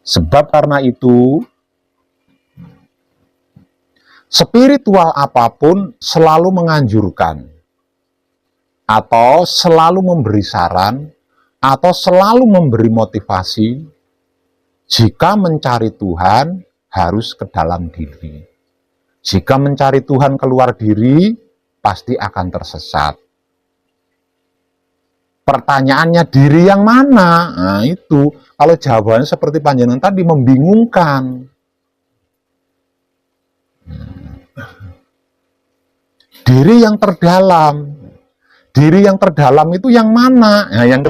Sebab karena itu, spiritual apapun selalu menganjurkan, atau selalu memberi saran, atau selalu memberi motivasi, jika mencari Tuhan harus ke dalam diri. Jika mencari Tuhan keluar diri, pasti akan tersesat. Pertanyaannya diri yang mana? Nah itu, kalau jawabannya seperti panjenengan tadi, membingungkan. Diri yang terdalam. Diri yang terdalam itu yang mana? Nah, yang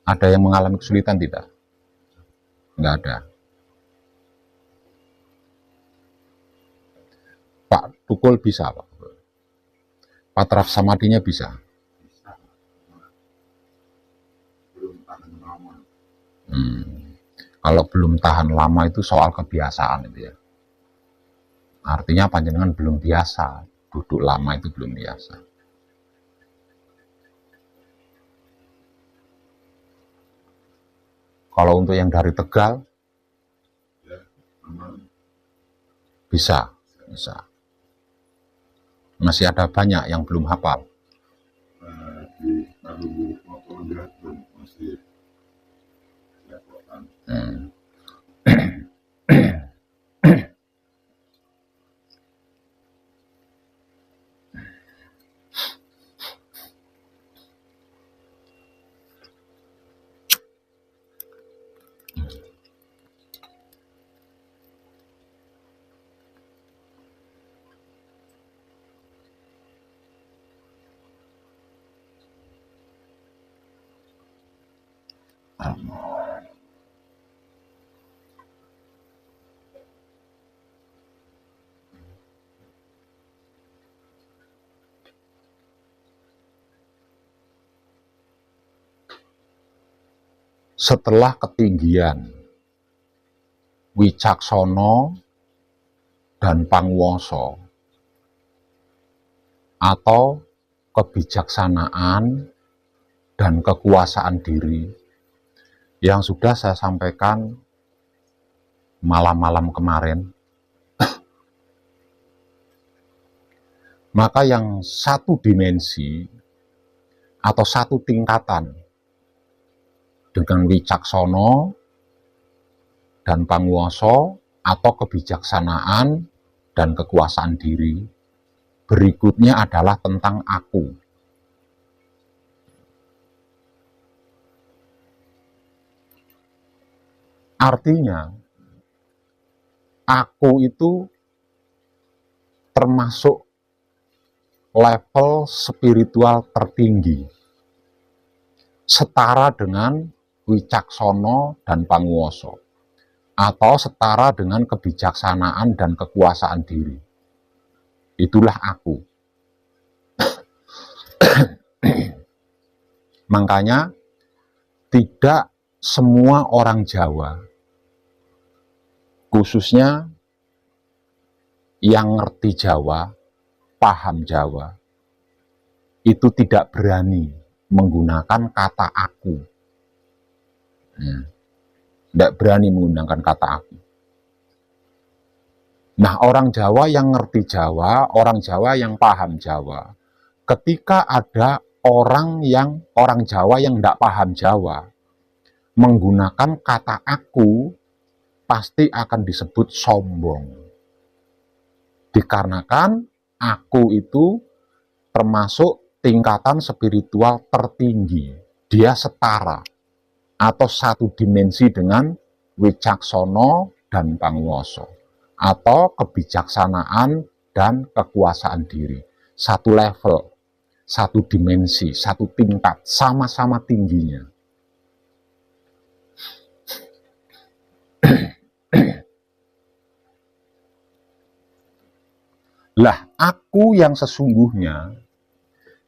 ada yang mengalami kesulitan tidak? Enggak ada. Pak Tukul bisa, Pak. Pak Traf Samadinya bisa. Kalau belum tahan lama itu soal kebiasaan itu ya. Artinya panjenengan belum biasa, duduk lama itu belum biasa. Kalau untuk yang dari Tegal, bisa. Masih ada banyak yang belum hafal. Setelah ketinggian, wicaksono dan pangwoso, atau kebijaksanaan dan kekuasaan diri yang sudah saya sampaikan malam-malam kemarin, maka yang satu dimensi atau satu tingkatan dengan wicaksono dan pangwoso atau kebijaksanaan dan kekuasaan diri, berikutnya adalah tentang aku. Artinya, aku itu termasuk level spiritual tertinggi, setara dengan wicaksono dan pangwoso, atau setara dengan kebijaksanaan dan kekuasaan diri. Itulah aku. Makanya tidak semua orang Jawa, khususnya yang ngerti Jawa, paham Jawa, itu tidak berani menggunakan kata aku. Tidak berani menggunakan kata aku. Nah, orang Jawa yang ngerti Jawa, orang Jawa yang paham Jawa, ketika ada orang Jawa yang tidak paham Jawa menggunakan kata aku, pasti akan disebut sombong. Dikarenakan aku itu termasuk tingkatan spiritual tertinggi. Dia setara atau satu dimensi dengan wicaksono dan pangwoso, atau kebijaksanaan dan kekuasaan diri. Satu level, satu dimensi, satu tingkat, sama-sama tingginya. Lah, aku yang sesungguhnya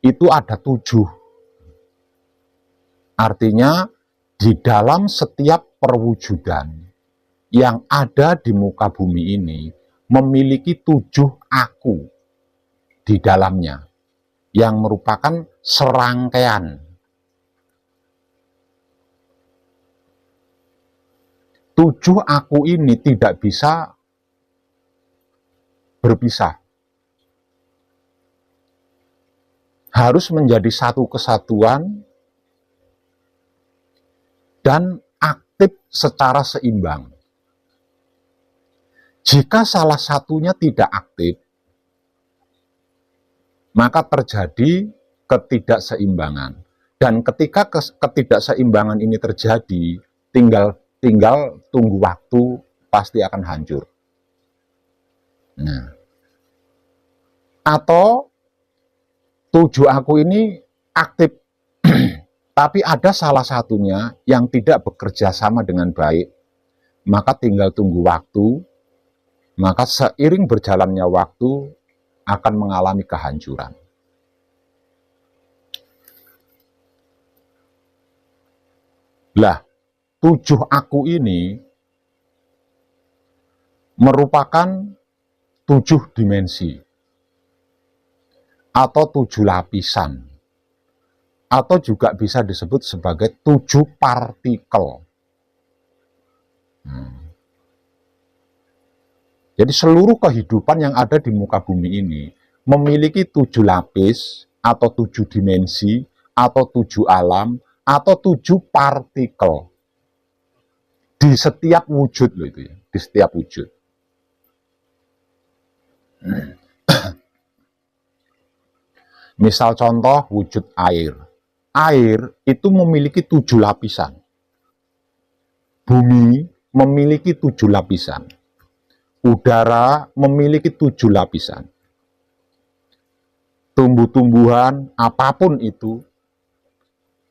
itu ada 7. Artinya di dalam setiap perwujudan yang ada di muka bumi ini memiliki 7 aku di dalamnya, yang merupakan serangkaian. 7 aku ini tidak bisa berpisah. Harus menjadi satu kesatuan dan aktif secara seimbang. Jika salah satunya tidak aktif, maka terjadi ketidakseimbangan. Dan ketika ketidakseimbangan ini terjadi, tinggal tunggu waktu, pasti akan hancur. Nah, atau 7 aku ini aktif, tapi ada salah satunya yang tidak bekerja sama dengan baik, maka tinggal tunggu waktu, maka seiring berjalannya waktu akan mengalami kehancuran. Lah, 7 aku ini merupakan 7 dimensi atau 7 lapisan, atau juga bisa disebut sebagai 7 partikel. Jadi seluruh kehidupan yang ada di muka bumi ini memiliki 7 lapis, atau 7 dimensi, atau 7 alam, atau 7 partikel. Di setiap wujud loh itu ya, di setiap wujud. Misal contoh wujud air. Air itu memiliki 7 lapisan. Bumi memiliki 7 lapisan. Udara memiliki 7 lapisan. Tumbuh-tumbuhan, apapun itu,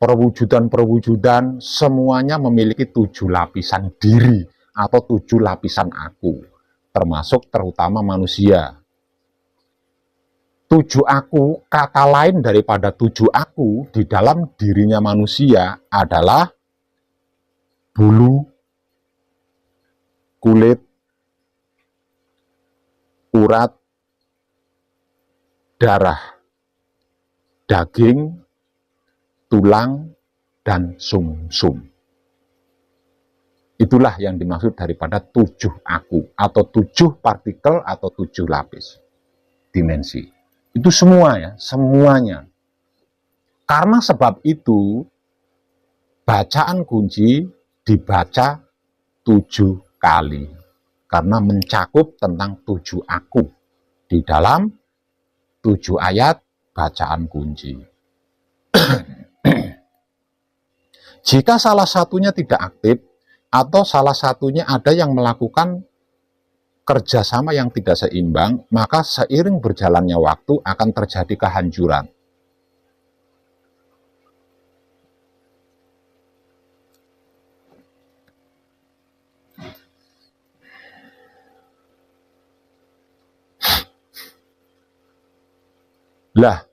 perwujudan-perwujudan, semuanya memiliki 7 lapisan diri atau 7 lapisan aku, termasuk terutama manusia. 7 aku, kata lain daripada 7 aku di dalam dirinya manusia adalah bulu, kulit, urat, darah, daging, tulang, dan sumsum. Itulah yang dimaksud daripada 7 aku, atau 7 partikel, atau 7 lapis dimensi. Itu semua ya, semuanya. Karena sebab itu, bacaan kunci dibaca 7 kali. Karena mencakup tentang 7 aku di dalam 7 ayat bacaan kunci. Jika salah satunya tidak aktif, atau salah satunya ada yang melakukan kerjasama yang tidak seimbang, maka seiring berjalannya waktu akan terjadi kehancuran. Lah,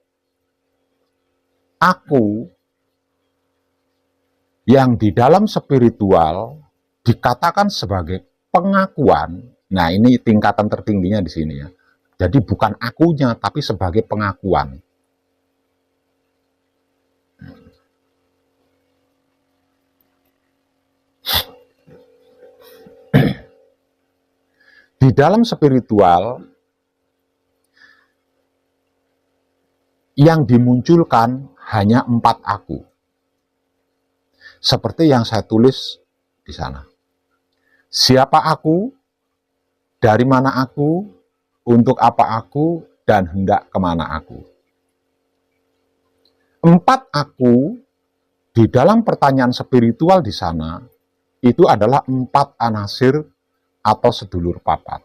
aku yang di dalam spiritual dikatakan sebagai pengakuan. Nah, ini tingkatan tertingginya di sini ya. Jadi bukan akunya, tapi sebagai pengakuan. Di dalam spiritual, yang dimunculkan hanya 4 aku. Seperti yang saya tulis di sana. Siapa aku? Dari mana aku? Untuk apa aku? Dan hendak kemana aku? 4 aku di dalam pertanyaan spiritual di sana itu adalah 4 anasir atau sedulur papat.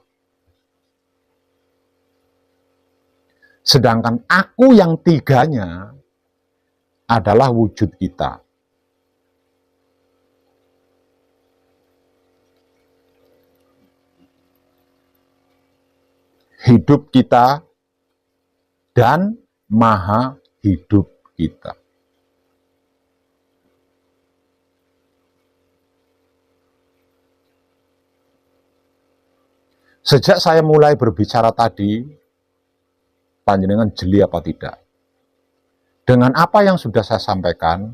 Sedangkan aku yang 3-nya adalah wujud kita. Hidup kita dan maha hidup kita. Sejak saya mulai berbicara tadi, panjenengan jeli apa tidak? Dengan apa yang sudah saya sampaikan,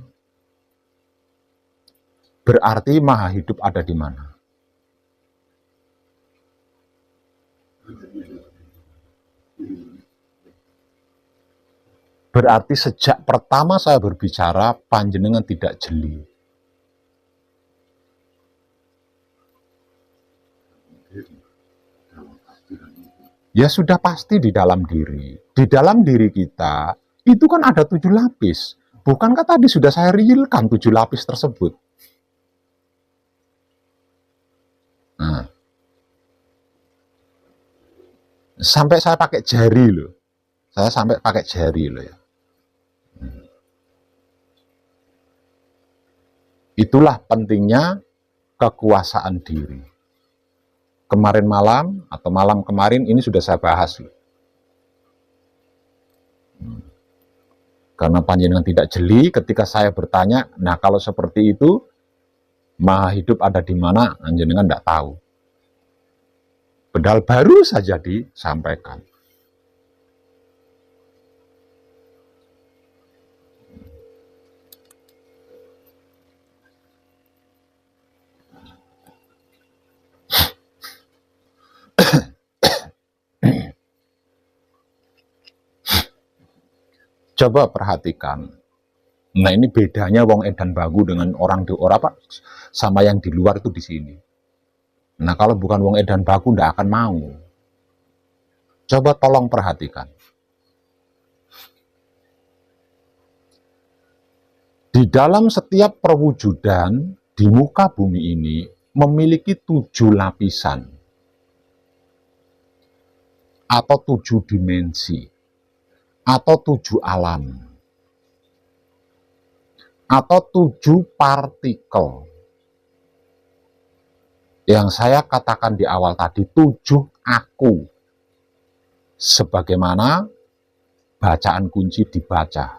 berarti Maha Hidup ada di mana? Berarti sejak pertama saya berbicara, panjenengan tidak jeli. Ya sudah pasti di dalam diri. Di dalam diri kita, itu kan ada 7 lapis. Bukankah tadi sudah saya realkan 7 lapis tersebut? Nah, sampai saya pakai jari loh. Saya sampai pakai jari loh ya. Itulah pentingnya kekuasaan diri. Kemarin malam atau malam kemarin ini sudah saya bahas loh. Karena panjenengan tidak jeli ketika saya bertanya, nah kalau seperti itu, Maha Hidup ada di mana? Panjenengan tidak tahu. Padahal baru saja disampaikan. Coba perhatikan. Nah ini bedanya wong edan bagu dengan orang apa sama yang di luar itu di sini. Nah kalau bukan wong edan bagu ndak akan mau. Coba tolong perhatikan. Di dalam setiap perwujudan di muka bumi ini memiliki 7 lapisan atau 7 dimensi atau 7 alam atau 7 partikel. Yang saya katakan di awal tadi 7 aku. Sebagaimana bacaan kunci dibaca.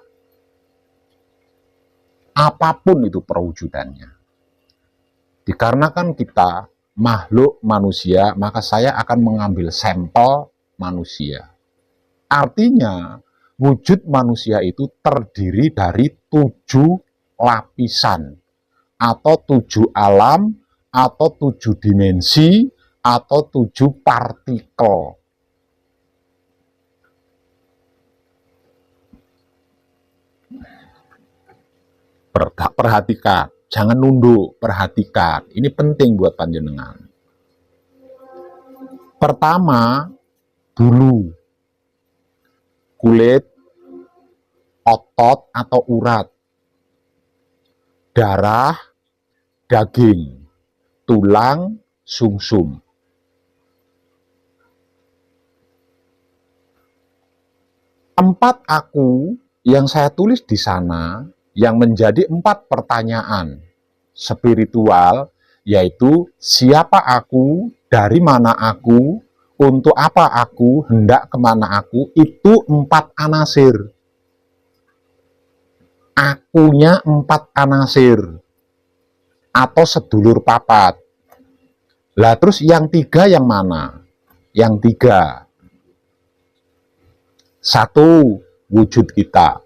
Apapun itu perwujudannya. Dikarenakan kita makhluk manusia, maka saya akan mengambil sampel manusia. Artinya, wujud manusia itu terdiri dari 7 lapisan, atau 7 alam, atau 7 dimensi, atau 7 partikel. Perhatikan, jangan nunduk, perhatikan. Ini penting buat panjenengan. Pertama, bulu, kulit, otot atau urat, darah, daging, tulang, sumsum. Empat aku yang saya tulis di sana, yang menjadi 4 pertanyaan spiritual, yaitu siapa aku, dari mana aku, untuk apa aku, hendak kemana aku, itu 4 anasir. Akunya 4 anasir, atau sedulur papat. Lah terus yang 3 yang mana? Yang 3. 1, wujud kita.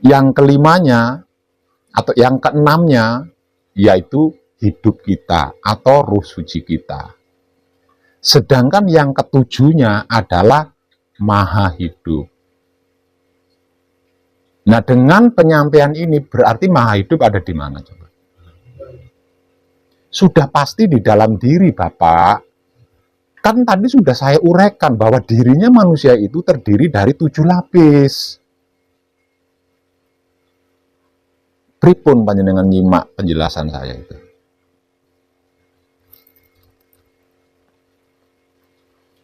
Yang kelimanya, atau yang keenamnya, yaitu hidup kita, atau ruh suci kita. Sedangkan yang ketujuhnya adalah Maha Hidup. Nah, dengan penyampaian ini, berarti Maha Hidup ada di mana? Coba. Sudah pasti di dalam diri, Bapak. Kan tadi sudah saya uraikan bahwa dirinya manusia itu terdiri dari 7 lapis. Pripun panjenengan nyimak penjelasan saya itu.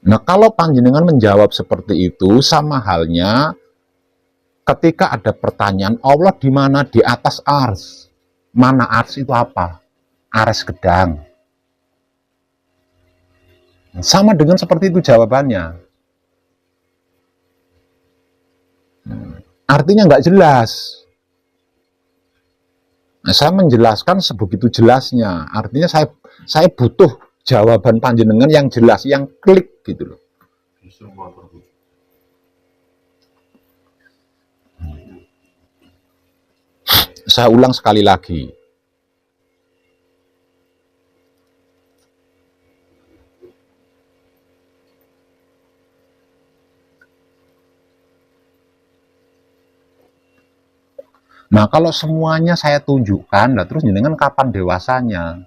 Nah, kalau panjenengan menjawab seperti itu, sama halnya ketika ada pertanyaan, Allah di mana? Di atas ars. Mana ars itu apa? Ares gedang. Sama dengan seperti itu jawabannya. artinya nggak jelas. Nah, saya menjelaskan sebegitu jelasnya. Artinya saya butuh jawaban panjenengan yang jelas, yang klik gitu loh. Saya ulang sekali lagi. Nah, kalau semuanya saya tunjukkan, nah terus jenengan kapan dewasanya?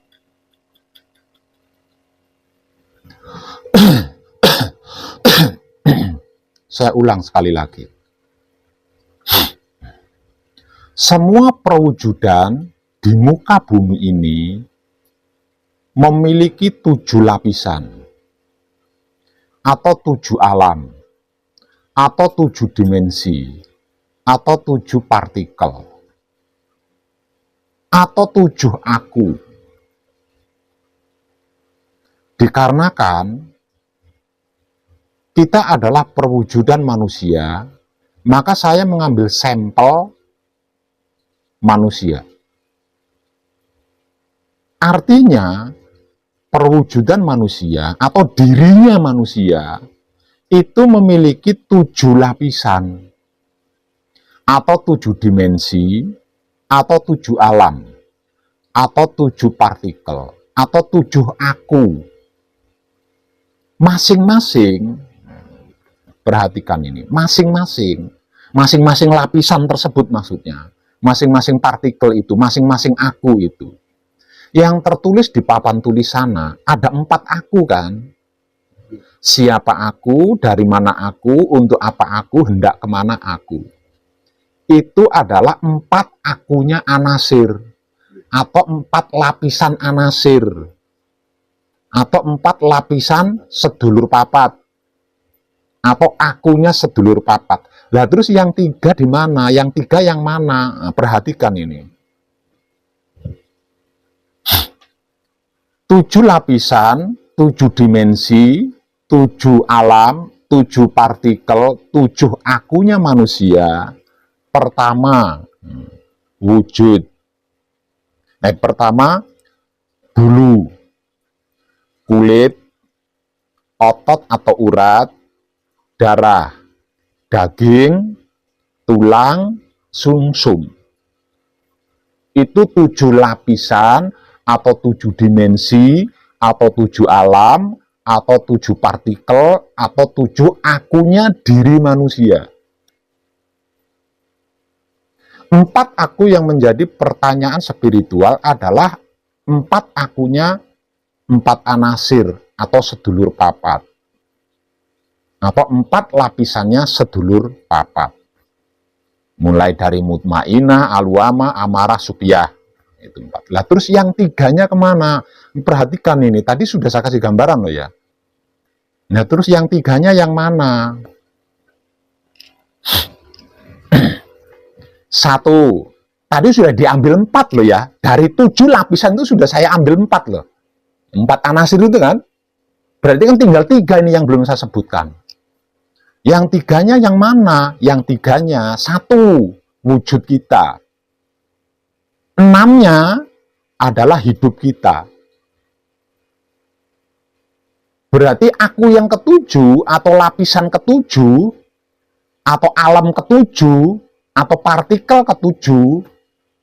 Saya ulang sekali lagi. Semua perwujudan di muka bumi ini memiliki 7 lapisan, atau 7 alam, atau 7 dimensi, atau 7 partikel, atau 7 aku. Dikarenakan kita adalah perwujudan manusia, maka saya mengambil sampel manusia. Artinya, perwujudan manusia atau dirinya manusia itu memiliki 7 lapisan, atau 7 dimensi, atau 7 alam, atau 7 partikel, atau 7 aku. Masing-masing, perhatikan ini, masing-masing lapisan tersebut maksudnya, masing-masing partikel itu, masing-masing aku itu. Yang tertulis di papan tulis sana, ada 4 aku kan? Siapa aku, dari mana aku, untuk apa aku, hendak kemana aku. Itu adalah 4 akunya anasir, atau 4 lapisan anasir, atau 4 lapisan sedulur papat, atau akunya sedulur papat. Lah terus yang 3 di mana? Yang 3 yang mana? Nah, perhatikan ini. 7 lapisan, 7 dimensi, 7 alam, 7 partikel, 7 akunya manusia. Pertama, wujud. Pertama, bulu, kulit, otot atau urat, darah, daging, tulang, sumsum. Itu 7 lapisan, atau 7 dimensi, atau 7 alam, atau 7 partikel, atau 7 akunya diri manusia. 4 aku yang menjadi pertanyaan spiritual adalah 4 akunya 4 anasir atau sedulur papat, atau 4 lapisannya sedulur papat, mulai dari mutmainah, alwama, amarah, supiyah. Itu 4. Lah terus yang 3-nya kemana? Perhatikan ini, tadi sudah saya kasih gambaran loh ya. Nah terus yang 3-nya yang mana? 1, tadi sudah diambil 4 loh ya. Dari 7 lapisan itu sudah saya ambil 4 loh. 4 anasir itu kan. Berarti kan tinggal 3 ini yang belum saya sebutkan. Yang 3-nya yang mana? Yang 3-nya 1, wujud kita. 6-nya adalah hidup kita. Berarti aku yang ke-7, atau lapisan ke-7, atau alam ke-7, atau partikel ke-7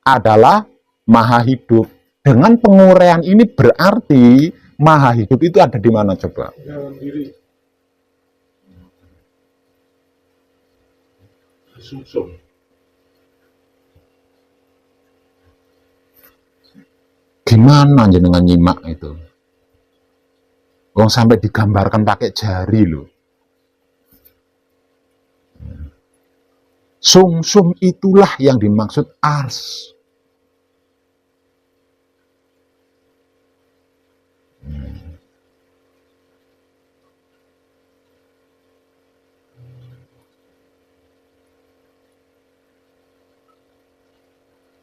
adalah maha hidup. Dengan penguraian ini berarti maha hidup itu ada di mana coba? Dalam diri. Sumsum. Gimana jenengan nyimak itu? Wong sampai digambarkan pakai jari loh. Sumsum itulah yang dimaksud ars.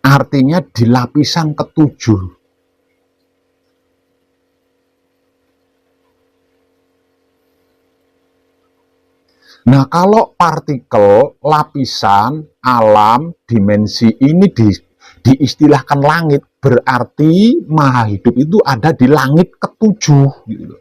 Artinya di lapisan ke-7. Nah, kalau partikel, lapisan, alam, dimensi ini diistilahkan langit, berarti maha hidup itu ada di langit ketujuh. Gitu.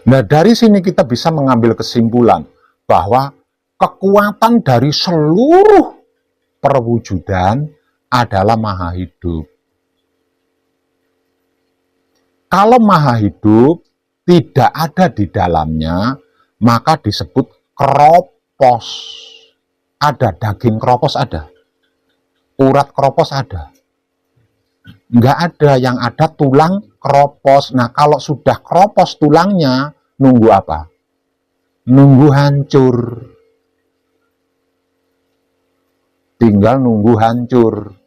Nah, dari sini kita bisa mengambil kesimpulan bahwa kekuatan dari seluruh perwujudan adalah maha hidup. Kalau maha hidup tidak ada di dalamnya, maka disebut kropos. Ada daging kropos, ada urat kropos, ada. Nggak ada, yang ada tulang kropos. Nah, kalau sudah kropos tulangnya, nunggu apa? Nunggu hancur. Tinggal nunggu hancur.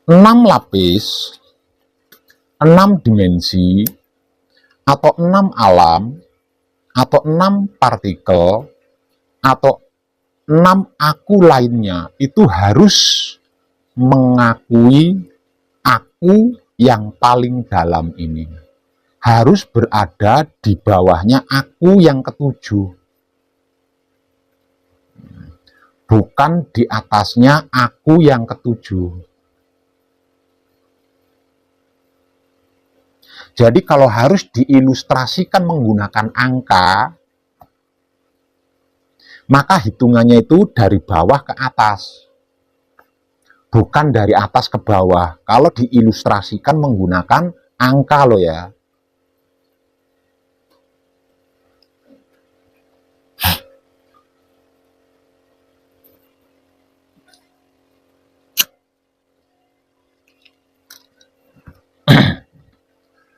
6 lapis, 6 dimensi, atau 6 alam, atau 6 partikel, atau 6 aku lainnya, itu harus mengakui aku yang paling dalam ini. Harus berada di bawahnya aku yang ketujuh. Bukan di atasnya aku yang ketujuh. Jadi kalau harus diilustrasikan menggunakan angka, maka hitungannya itu dari bawah ke atas. Bukan dari atas ke bawah. Kalau diilustrasikan menggunakan angka loh ya.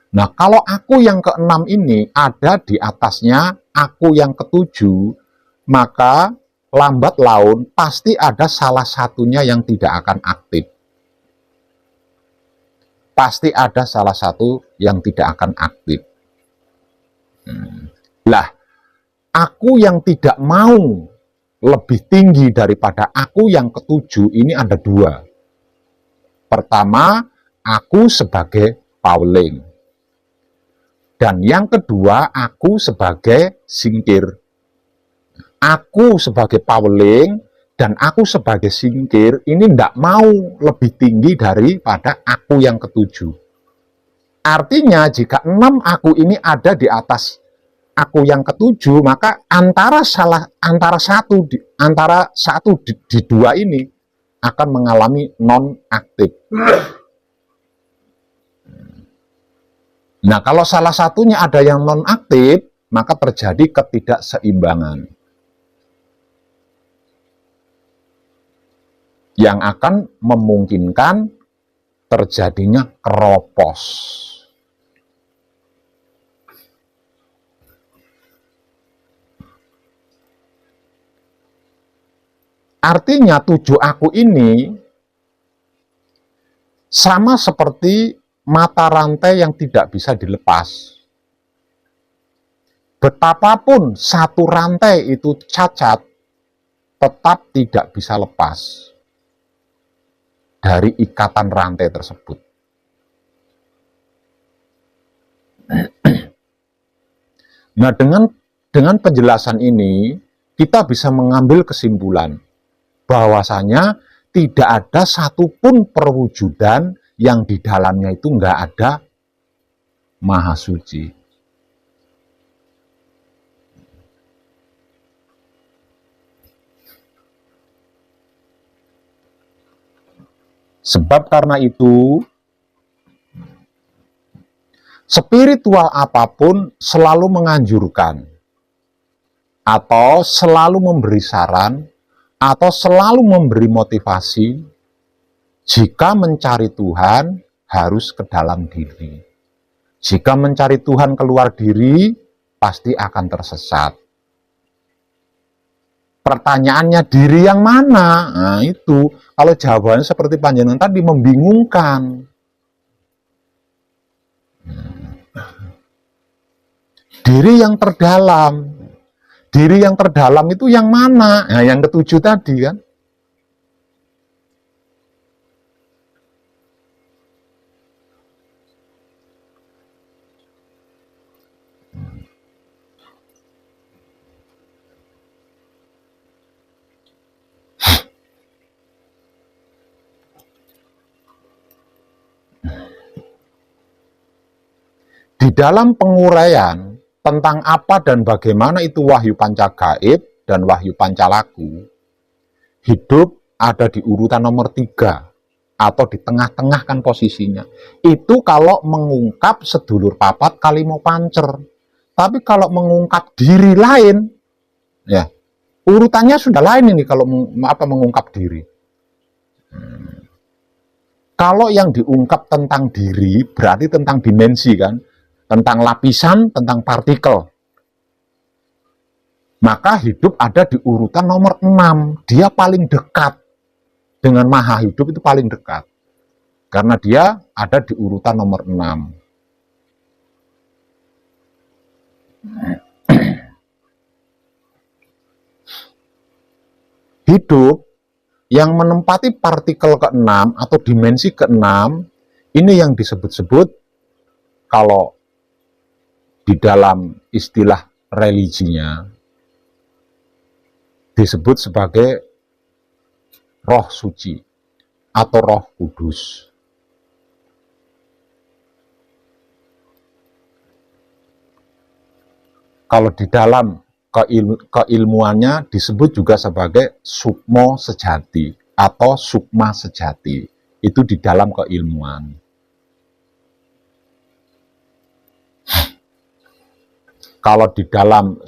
Nah, kalau aku yang keenam ini ada di atasnya aku yang ketujuh, maka lambat laun pasti ada salah satunya yang tidak akan aktif. Pasti ada salah satu yang tidak akan aktif. Lah, aku yang tidak mau lebih tinggi daripada aku yang ketujuh ini ada dua. Pertama, aku sebagai Pauling. Dan yang kedua, aku sebagai singkir. Aku sebagai Pauling dan aku sebagai singkir ini tidak mau lebih tinggi daripada aku yang ketujuh. Artinya jika 6 aku ini ada di atas aku yang ketujuh, maka antara satu di dua ini akan mengalami non aktif. Nah, kalau salah satunya ada yang non-aktif, maka terjadi ketidakseimbangan. Yang akan memungkinkan terjadinya kropos. Artinya 7 aku ini sama seperti mata rantai yang tidak bisa dilepas. Betapapun satu rantai itu cacat, tetap tidak bisa lepas dari ikatan rantai tersebut. Nah, dengan penjelasan ini, kita bisa mengambil kesimpulan bahwasanya tidak ada satupun perwujudan yang di dalamnya itu nggak ada maha suci. Sebab karena itu, spiritual apapun selalu menganjurkan, atau selalu memberi saran, atau selalu memberi motivasi, jika mencari Tuhan harus ke dalam diri. Jika mencari Tuhan keluar diri, pasti akan tersesat. Pertanyaannya, diri yang mana? Nah itu, kalau jawabannya seperti panjenengan tadi, membingungkan. Diri yang terdalam. Diri yang terdalam itu yang mana? Nah, yang ketujuh tadi kan. Di dalam penguraian tentang apa dan bagaimana itu wahyu panca gaib dan wahyu pancalaku, hidup ada di urutan nomor 3 atau di tengah-tengah kan posisinya. Itu kalau mengungkap sedulur papat kalimo pancer. Tapi kalau mengungkap diri lain, ya urutannya sudah lain ini kalau mengungkap diri. Kalau yang diungkap tentang diri berarti tentang dimensi kan, tentang lapisan, tentang partikel. Maka hidup ada di urutan nomor 6. Dia paling dekat dengan maha hidup, itu paling dekat. Karena dia ada di urutan nomor 6. Hidup yang menempati partikel ke-6 atau dimensi ke-6, ini yang disebut-sebut kalau di dalam istilah religinya disebut sebagai roh suci atau roh kudus. Kalau di dalam keilmuannya disebut juga sebagai sukmo sejati atau sukma sejati. Itu di dalam keilmuan. Kalau di dalam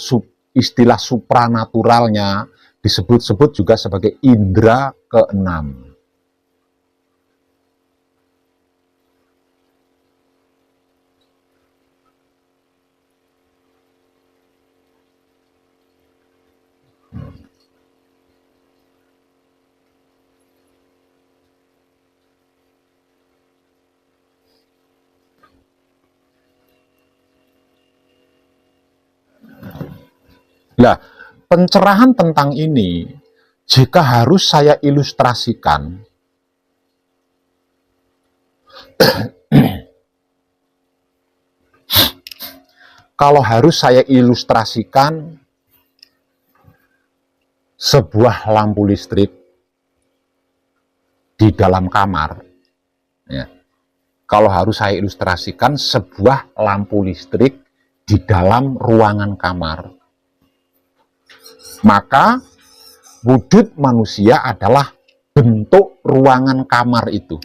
istilah supranaturalnya disebut-sebut juga sebagai indera ke-6. Nah, pencerahan tentang ini, jika harus saya ilustrasikan, kalau harus saya ilustrasikan sebuah lampu listrik di dalam kamar, ya. Kalau harus saya ilustrasikan sebuah lampu listrik di dalam ruangan kamar, maka wujud manusia adalah bentuk ruangan kamar itu.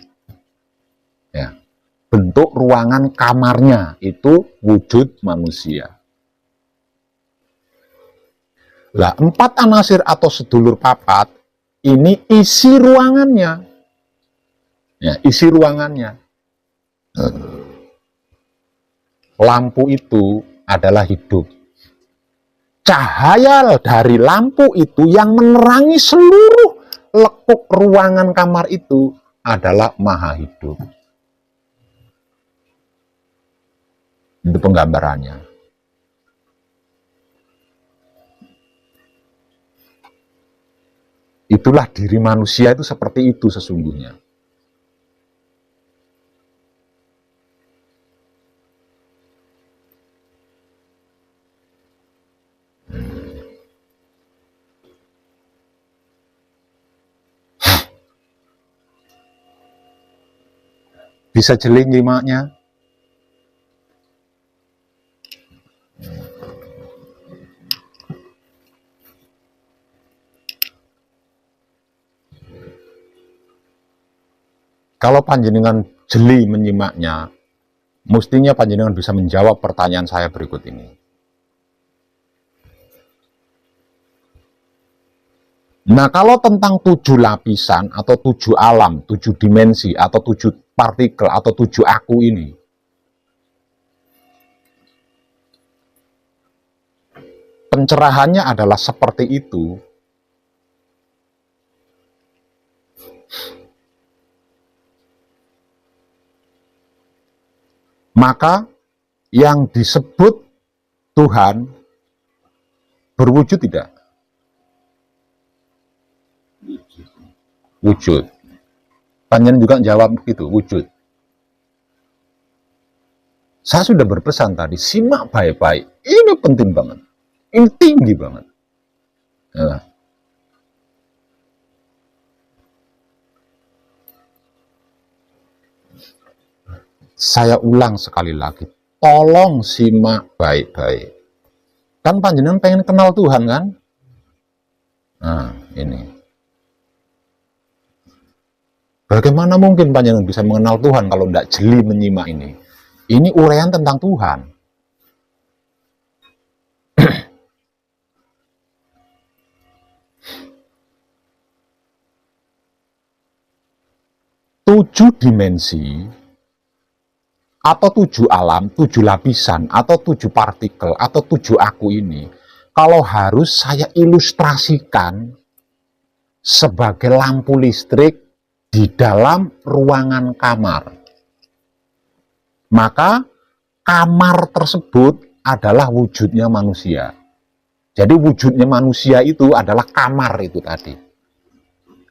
Ya. Bentuk ruangan kamarnya itu wujud manusia. Lah, 4 anasir atau sedulur papat ini isi ruangannya. Ya, isi ruangannya. Lampu itu adalah hidup. Cahaya dari lampu itu yang menerangi seluruh lekuk ruangan kamar itu adalah maha hidup. Itu penggambarannya. Itulah diri manusia itu seperti itu sesungguhnya. Bisa jeli nyimaknya? Kalau panjenengan jeli menyimaknya, mestinya panjenengan bisa menjawab pertanyaan saya berikut ini. Nah, kalau tentang 7 lapisan atau 7 alam, 7 dimensi atau 7 partikel atau 7 aku ini, pencerahannya adalah seperti itu. Maka yang disebut Tuhan berwujud tidak? Wujud. Panjenengan juga jawab begitu, wujud. Saya sudah berpesan tadi, simak baik-baik. Ini penting banget. Ini tinggi banget. Nah. Saya ulang sekali lagi, tolong simak baik-baik. Kan panjenengan pengen kenal Tuhan kan? Nah, ini. Bagaimana mungkin panjenengan bisa mengenal Tuhan kalau tidak jeli menyimak ini? Ini uraian tentang Tuhan. Tujuh dimensi atau 7 alam, 7 lapisan, atau 7 partikel, atau 7 aku ini, kalau harus saya ilustrasikan sebagai lampu listrik di dalam ruangan kamar, maka kamar tersebut adalah wujudnya manusia. Jadi wujudnya manusia itu adalah kamar itu tadi.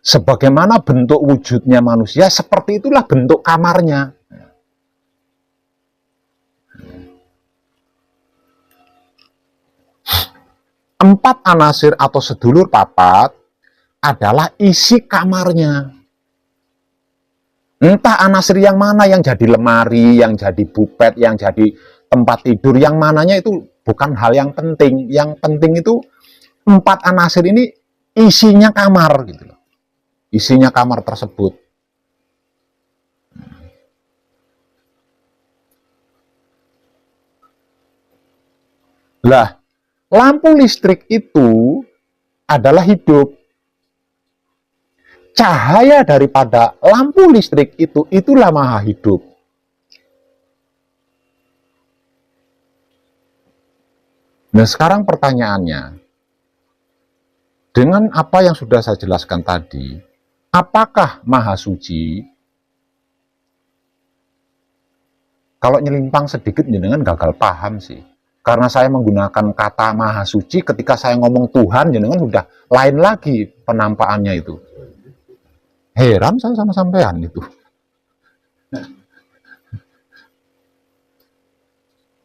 Sebagaimana bentuk wujudnya manusia, seperti itulah bentuk kamarnya. Empat anasir atau sedulur papat adalah isi kamarnya. Entah anasir yang mana, yang jadi lemari, yang jadi bupet, yang jadi tempat tidur, yang mananya itu bukan hal yang penting. Yang penting itu empat anasir ini isinya kamar gitu loh. Isinya kamar tersebut. Lah, lampu listrik itu adalah hidup. Cahaya daripada lampu listrik itu, itulah maha hidup. Nah, sekarang pertanyaannya, dengan apa yang sudah saya jelaskan tadi, apakah maha suci? Kalau nyelimpang sedikit, jenengan gagal paham sih. Karena saya menggunakan kata maha suci, ketika saya ngomong Tuhan, jenengan sudah lain lagi penampakannya itu. Heran saya sama sampean itu.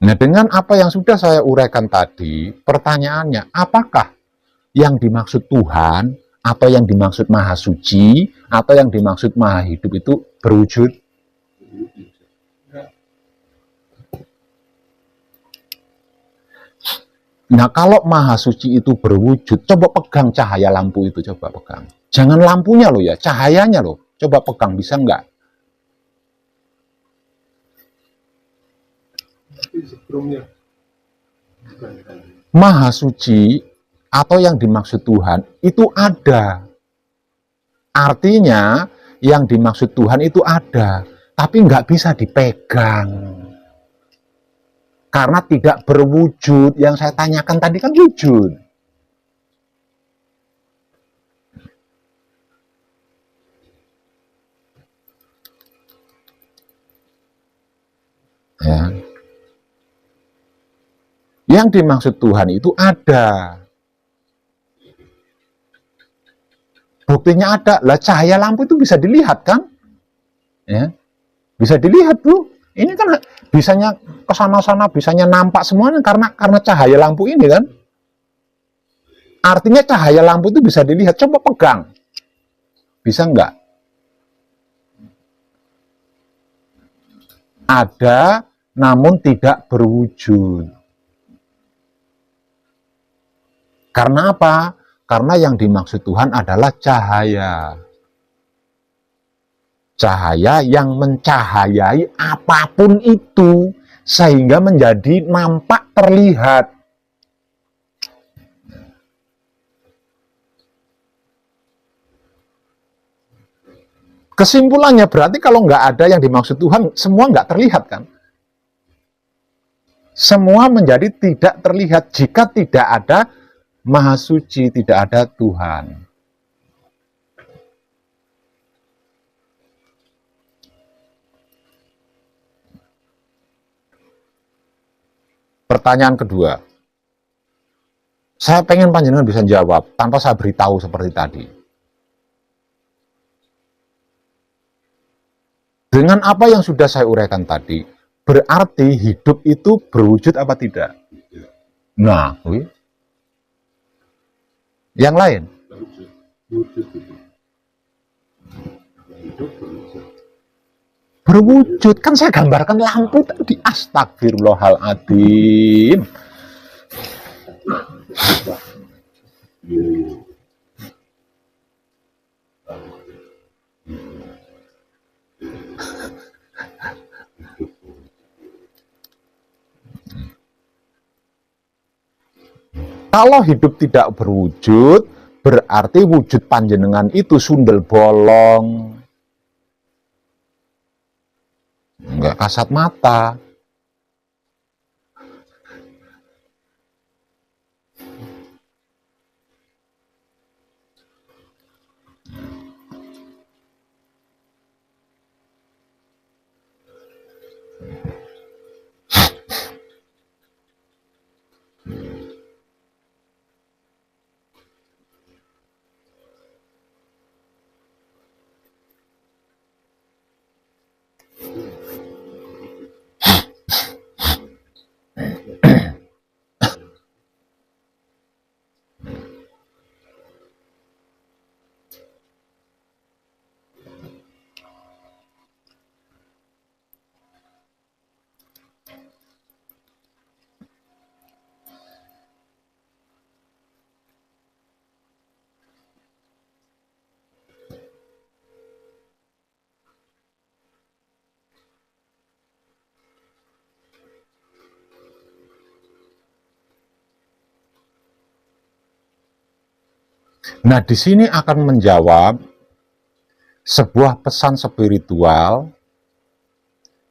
Nah, dengan apa yang sudah saya uraikan tadi, pertanyaannya, apakah yang dimaksud Tuhan, atau yang dimaksud maha suci, atau yang dimaksud maha hidup itu berwujud? Nah, kalau maha suci itu berwujud, coba pegang cahaya lampu itu, coba pegang. Jangan lampunya loh ya, cahayanya loh. Coba pegang, bisa nggak? Maha suci atau yang dimaksud Tuhan itu ada. Artinya yang dimaksud Tuhan itu ada, tapi nggak bisa dipegang. Karena tidak berwujud. Yang saya tanyakan tadi kan wujud. Ya. Yang dimaksud Tuhan itu ada. Buktinya ada. Lah cahaya lampu itu bisa dilihat kan? Ya. Bisa dilihat tuh. Ini kan bisanya kesana-sana, bisanya nampak semuanya karena cahaya lampu ini kan. Artinya cahaya lampu itu bisa dilihat. Coba pegang. Bisa nggak? Ada, namun tidak berwujud. Karena apa? Karena yang dimaksud Tuhan adalah cahaya. Cahaya yang mencahayai apapun itu, sehingga menjadi nampak terlihat. Kesimpulannya berarti kalau nggak ada yang dimaksud Tuhan, semua nggak terlihat kan? Semua menjadi tidak terlihat jika tidak ada Maha Suci, tidak ada Tuhan. Pertanyaan kedua, saya pengen panjenengan bisa jawab tanpa saya beritahu seperti tadi. Dengan apa yang sudah saya uraikan tadi, berarti hidup itu berwujud apa tidak? Nah, yang lain? Berwujud. Kan saya gambarkan lampu tadi. Astagfirullahaladzim. Kalau hidup tidak berwujud, berarti wujud panjenengan itu sundel bolong. Enggak kasat mata. Nah, di sini akan menjawab sebuah pesan spiritual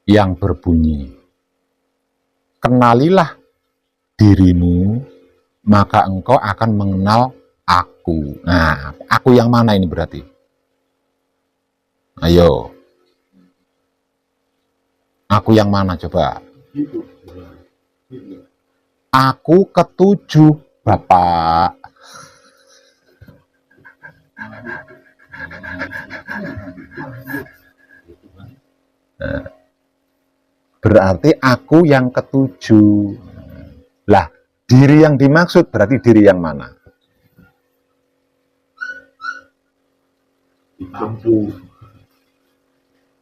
yang berbunyi, kenalilah dirimu, maka engkau akan mengenal aku. Nah, aku yang mana ini berarti? Ayo. Aku yang mana coba? Aku ketujuh, Bapak. Berarti aku yang ketujuh. Lah, diri yang dimaksud berarti diri yang mana?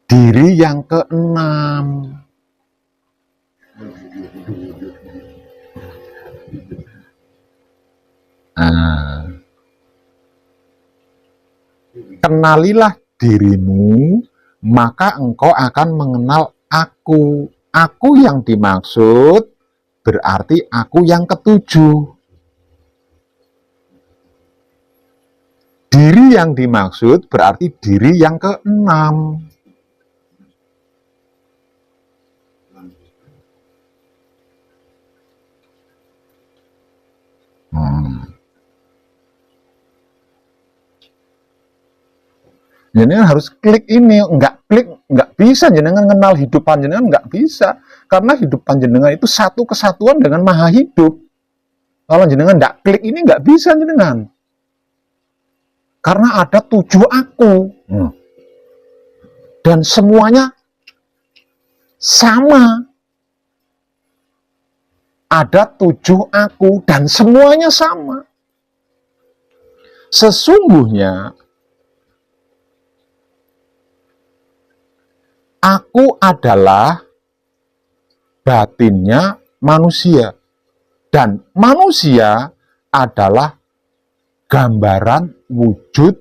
Diri yang keenam. Kenalilah dirimu, maka engkau akan mengenal aku. Aku yang dimaksud berarti aku yang ketujuh. Diri yang dimaksud berarti diri yang keenam. Jenengan harus klik ini, enggak klik, enggak bisa jenengan kenal hidup panjenengan, enggak bisa. Karena hidup panjenengan itu satu kesatuan dengan Maha Hidup. Kalau jenengan enggak klik ini, enggak bisa jenengan. Karena ada 7 aku. Dan semuanya sama. Ada 7 aku dan semuanya sama. Sesungguhnya aku adalah batinnya manusia. Dan manusia adalah gambaran wujud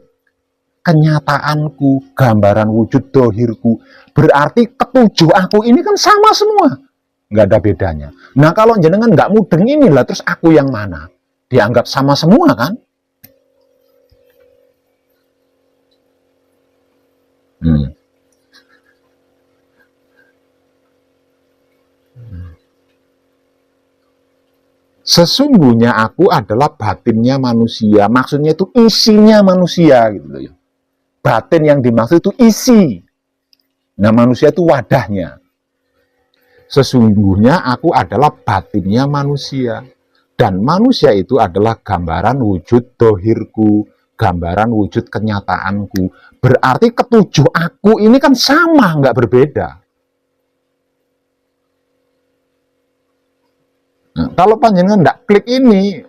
kenyataanku, gambaran wujud dohirku. Berarti ketujuh aku ini kan sama semua. Nggak ada bedanya. Nah kalau jenengan nggak mudeng inilah, terus aku yang mana? Dianggap sama semua kan? Sesungguhnya aku adalah batinnya manusia. Maksudnya itu isinya manusia gitu loh ya. Batin yang dimaksud itu isi. Nah manusia itu wadahnya. Sesungguhnya aku adalah batinnya manusia. Dan manusia itu adalah gambaran wujud dohirku, gambaran wujud kenyataanku. Berarti ketujuh aku ini kan sama, nggak berbeda. Nah, kalau panjenengan nggak klik ini,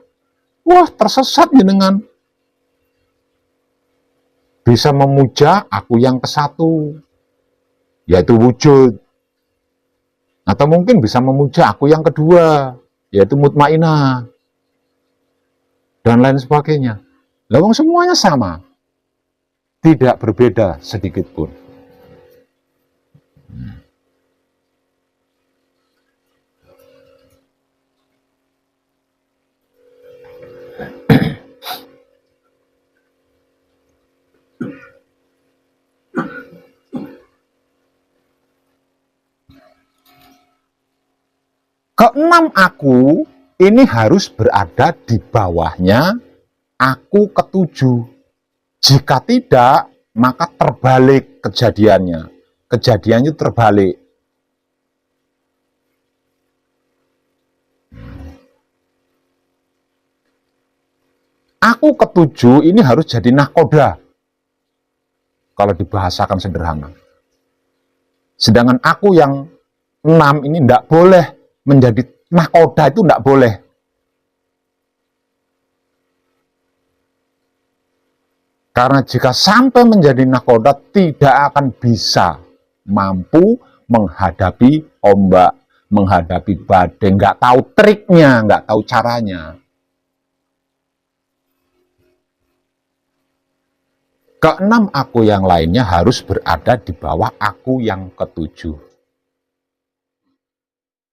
wah tersesat jenengan. Bisa memuja aku yang ke satu, yaitu wujud. Atau mungkin bisa memuja aku yang kedua, yaitu mutmainah. Dan lain sebagainya. Lawang semuanya sama. Tidak berbeda sedikit pun. Keenam aku ini harus berada di bawahnya aku ketujuh. Jika tidak, maka terbalik kejadiannya. Kejadiannya terbalik. Aku ketujuh ini harus jadi nahkoda. Kalau dibahasakan sederhana. Sedangkan aku yang 6 ini tidak boleh menjadi nahkoda, itu tidak boleh. Karena jika sampai menjadi nahkoda, tidak akan bisa mampu menghadapi ombak, menghadapi badai, nggak tahu triknya, nggak tahu caranya. Keenam aku yang lainnya harus berada di bawah aku yang ketujuh.